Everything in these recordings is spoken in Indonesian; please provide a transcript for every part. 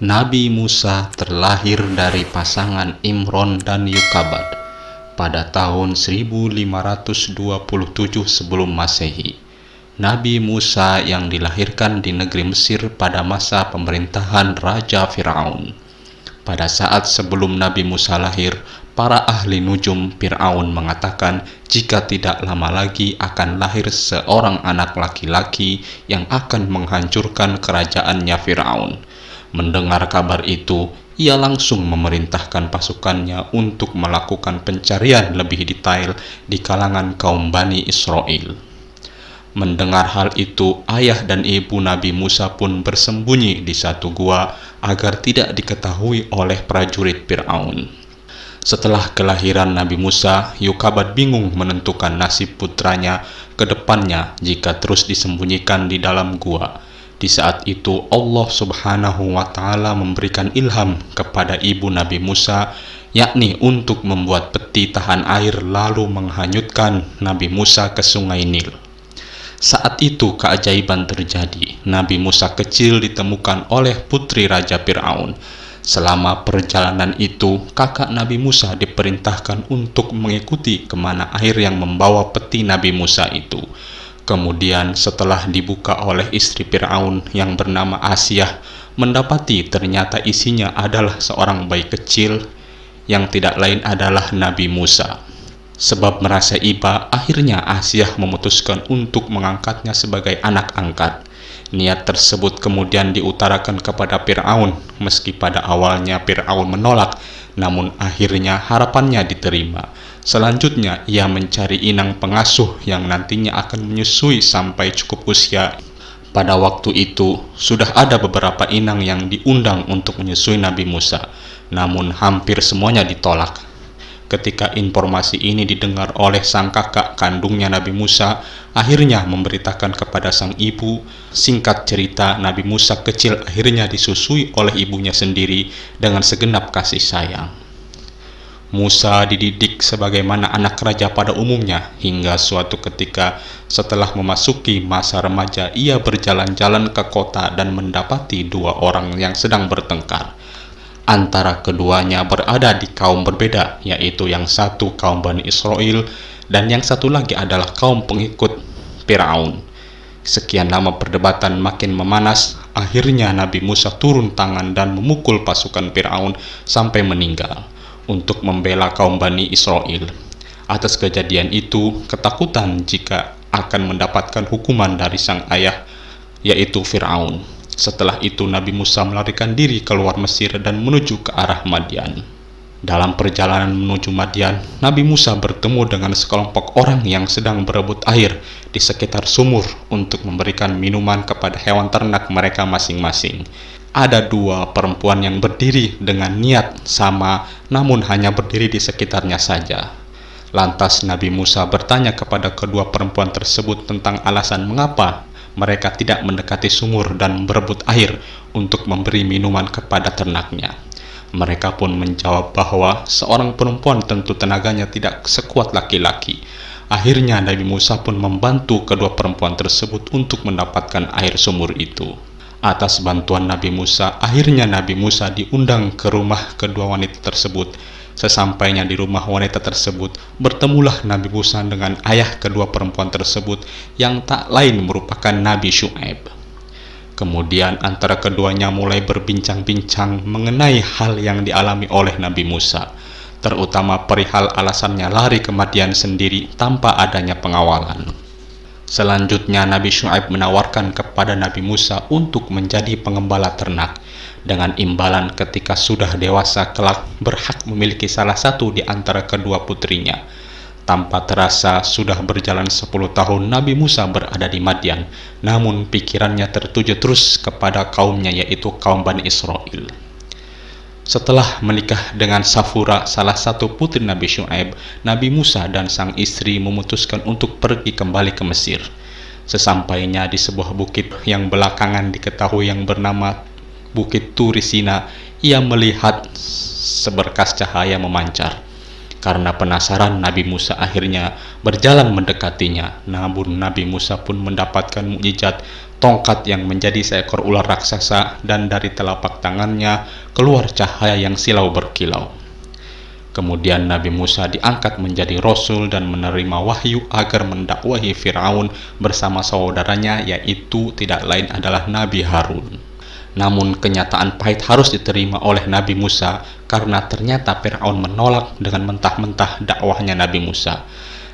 Nabi Musa terlahir dari pasangan Imron dan Yukabad pada tahun 1527 sebelum Masehi. Nabi Musa yang dilahirkan di negeri Mesir pada masa pemerintahan Raja Fir'aun. Pada saat sebelum Nabi Musa lahir, para ahli nujum Fir'aun mengatakan jika tidak lama lagi akan lahir seorang anak laki-laki yang akan menghancurkan kerajaannya Fir'aun. Mendengar kabar itu, ia langsung memerintahkan pasukannya untuk melakukan pencarian lebih detail di kalangan kaum Bani Israel. Mendengar hal itu, ayah dan ibu Nabi Musa pun bersembunyi di satu gua agar tidak diketahui oleh prajurit Fir'aun. Setelah kelahiran Nabi Musa, Yukabad bingung menentukan nasib putranya ke depannya jika terus disembunyikan di dalam gua. Di saat itu Allah Subhanahu wa Ta'ala memberikan ilham kepada ibu Nabi Musa, yakni untuk membuat peti tahan air lalu menghanyutkan Nabi Musa ke sungai Nil. Saat itu keajaiban terjadi. Nabi Musa kecil ditemukan oleh putri Raja Fir'aun. Selama perjalanan itu, kakak Nabi Musa diperintahkan untuk mengikuti kemana air yang membawa peti Nabi Musa itu. Kemudian setelah dibuka oleh istri Fir'aun yang bernama Asiyah, mendapati ternyata isinya adalah seorang bayi kecil yang tidak lain adalah Nabi Musa. Sebab merasa iba, akhirnya Asiyah memutuskan untuk mengangkatnya sebagai anak angkat. Niat tersebut kemudian diutarakan kepada Fir'aun, meski pada awalnya Fir'aun menolak, namun akhirnya harapannya diterima. Selanjutnya, ia mencari inang pengasuh yang nantinya akan menyusui sampai cukup usia. Pada waktu itu, sudah ada beberapa inang yang diundang untuk menyusui Nabi Musa, namun hampir semuanya ditolak. Ketika informasi ini didengar oleh sang kakak kandungnya Nabi Musa, akhirnya memberitakan kepada sang ibu. Singkat cerita, Nabi Musa kecil akhirnya disusui oleh ibunya sendiri dengan segenap kasih sayang. Musa dididik sebagaimana anak raja pada umumnya, hingga suatu ketika setelah memasuki masa remaja, ia berjalan-jalan ke kota dan mendapati dua orang yang sedang bertengkar. Antara keduanya berada di kaum berbeda, yaitu yang satu kaum Bani Israel dan yang satu lagi adalah kaum pengikut Fir'aun. Sekian lama perdebatan makin memanas, akhirnya Nabi Musa turun tangan dan memukul pasukan Fir'aun sampai meninggal untuk membela kaum Bani Israel. Atas kejadian itu, ketakutan jika akan mendapatkan hukuman dari sang ayah, yaitu Fir'aun. Setelah itu Nabi Musa melarikan diri keluar Mesir dan menuju ke arah Madian. Dalam perjalanan menuju Madian, Nabi Musa bertemu dengan sekelompok orang yang sedang berebut air di sekitar sumur untuk memberikan minuman kepada hewan ternak mereka masing-masing. Ada dua perempuan yang berdiri dengan niat sama, namun hanya berdiri di sekitarnya saja. Lantas Nabi Musa bertanya kepada kedua perempuan tersebut tentang alasan mengapa mereka tidak mendekati sumur dan berebut air untuk memberi minuman kepada ternaknya. Mereka pun menjawab bahwa seorang perempuan tentu tenaganya tidak sekuat laki-laki. Akhirnya Nabi Musa pun membantu kedua perempuan tersebut untuk mendapatkan air sumur itu. Atas bantuan Nabi Musa, akhirnya Nabi Musa diundang ke rumah kedua wanita tersebut. Sesampainya di rumah wanita tersebut, bertemulah Nabi Musa dengan ayah kedua perempuan tersebut yang tak lain merupakan Nabi Syu'aib. Kemudian antara keduanya mulai berbincang-bincang mengenai hal yang dialami oleh Nabi Musa, terutama perihal alasannya lari ke Madian sendiri tanpa adanya pengawalan. Selanjutnya Nabi Syu'aib menawarkan kepada Nabi Musa untuk menjadi pengembala ternak, dengan imbalan ketika sudah dewasa kelak berhak memiliki salah satu di antara kedua putrinya. Tanpa terasa sudah berjalan 10 tahun Nabi Musa berada di Madian, namun pikirannya tertuju terus kepada kaumnya, yaitu kaum Bani Israel. Setelah menikah dengan Safura, salah satu putri Nabi Syu'aib, Nabi Musa dan sang istri memutuskan untuk pergi kembali ke Mesir. Sesampainya di sebuah bukit yang belakangan diketahui yang bernama Bukit Turi Sina, ia melihat seberkas cahaya memancar. Karena penasaran, Nabi Musa akhirnya berjalan mendekatinya. Namun Nabi Musa pun mendapatkan mukjizat tongkat yang menjadi seekor ular raksasa, dan dari telapak tangannya keluar cahaya yang silau berkilau. Kemudian Nabi Musa diangkat menjadi Rasul dan menerima wahyu agar mendakwahi Fir'aun bersama saudaranya, yaitu tidak lain adalah Nabi Harun. Namun kenyataan pahit harus diterima oleh Nabi Musa karena ternyata Fir'aun menolak dengan mentah-mentah dakwahnya Nabi Musa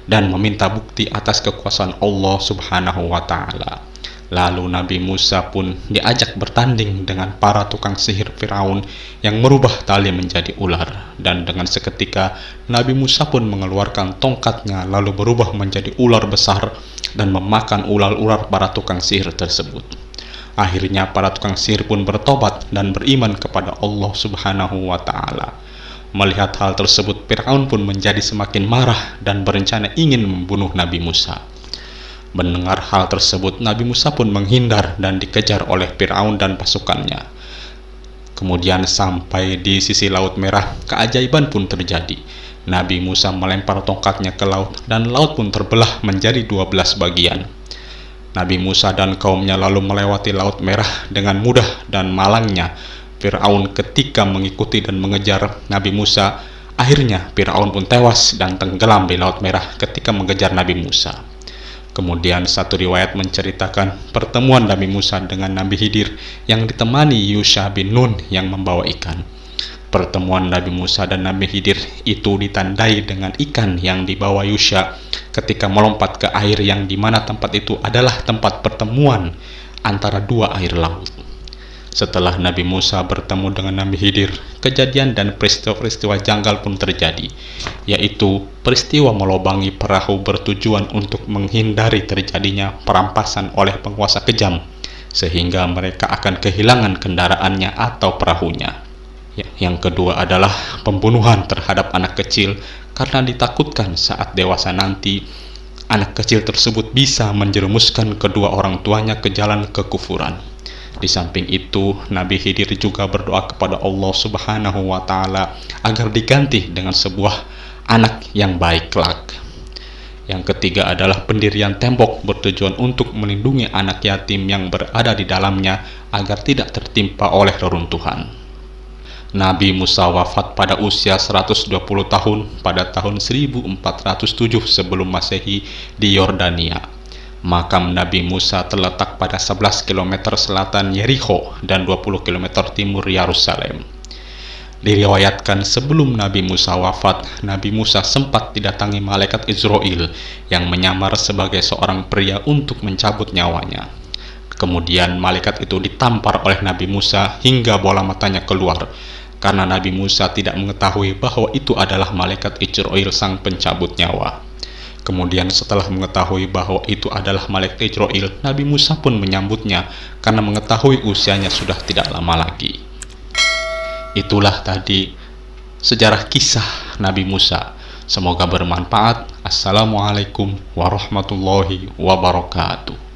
dan meminta bukti atas kekuasaan Allah Subhanahu wa Ta'ala. Lalu Nabi Musa pun diajak bertanding dengan para tukang sihir Fir'aun yang merubah tali menjadi ular, dan dengan seketika Nabi Musa pun mengeluarkan tongkatnya lalu berubah menjadi ular besar dan memakan ular-ular para tukang sihir tersebut. Akhirnya para tukang sihir pun bertobat dan beriman kepada Allah Subhanahu wa Ta'ala. Melihat hal tersebut, Fir'aun pun menjadi semakin marah dan berencana ingin membunuh Nabi Musa. Mendengar hal tersebut, Nabi Musa pun menghindar dan dikejar oleh Fir'aun dan pasukannya. Kemudian sampai di sisi Laut Merah, keajaiban pun terjadi. Nabi Musa melempar tongkatnya ke laut dan laut pun terbelah menjadi 12 bagian. Nabi Musa dan kaumnya lalu melewati Laut Merah dengan mudah, dan malangnya Fir'aun ketika mengikuti dan mengejar Nabi Musa. Akhirnya Fir'aun pun tewas dan tenggelam di Laut Merah ketika mengejar Nabi Musa. Kemudian satu riwayat menceritakan pertemuan Nabi Musa dengan Nabi Khidir yang ditemani Yusha bin Nun yang membawa ikan. Pertemuan Nabi Musa dan Nabi Khidir itu ditandai dengan ikan yang dibawa Yusha ketika melompat ke air yang dimana tempat itu adalah tempat pertemuan antara dua air laut. Setelah Nabi Musa bertemu dengan Nabi Khidir, kejadian dan peristiwa-peristiwa janggal pun terjadi, yaitu peristiwa melobangi perahu bertujuan untuk menghindari terjadinya perampasan oleh penguasa kejam, sehingga mereka akan kehilangan kendaraannya atau perahunya. Yang kedua adalah pembunuhan terhadap anak kecil karena ditakutkan saat dewasa nanti anak kecil tersebut bisa menjerumuskan kedua orang tuanya ke jalan kekufuran. Di samping itu, Nabi Khidir juga berdoa kepada Allah Subhanahu wa Ta'ala agar diganti dengan sebuah anak yang baik kelak. Yang ketiga adalah pendirian tembok bertujuan untuk melindungi anak yatim yang berada di dalamnya agar tidak tertimpa oleh reruntuhan. Nabi Musa wafat pada usia 120 tahun pada tahun 1407 sebelum Masehi di Yordania. Makam Nabi Musa terletak pada 11 km selatan Yerikho dan 20 km timur Yerusalem. Diriwayatkan sebelum Nabi Musa wafat, Nabi Musa sempat didatangi malaikat Israel yang menyamar sebagai seorang pria untuk mencabut nyawanya. Kemudian malaikat itu ditampar oleh Nabi Musa hingga bola matanya keluar, karena Nabi Musa tidak mengetahui bahwa itu adalah malaikat Israel sang pencabut nyawa. Kemudian setelah mengetahui bahwa itu adalah malaikat Israel, Nabi Musa pun menyambutnya karena mengetahui usianya sudah tidak lama lagi. Itulah tadi sejarah kisah Nabi Musa. Semoga bermanfaat. Assalamualaikum warahmatullahi wabarakatuh.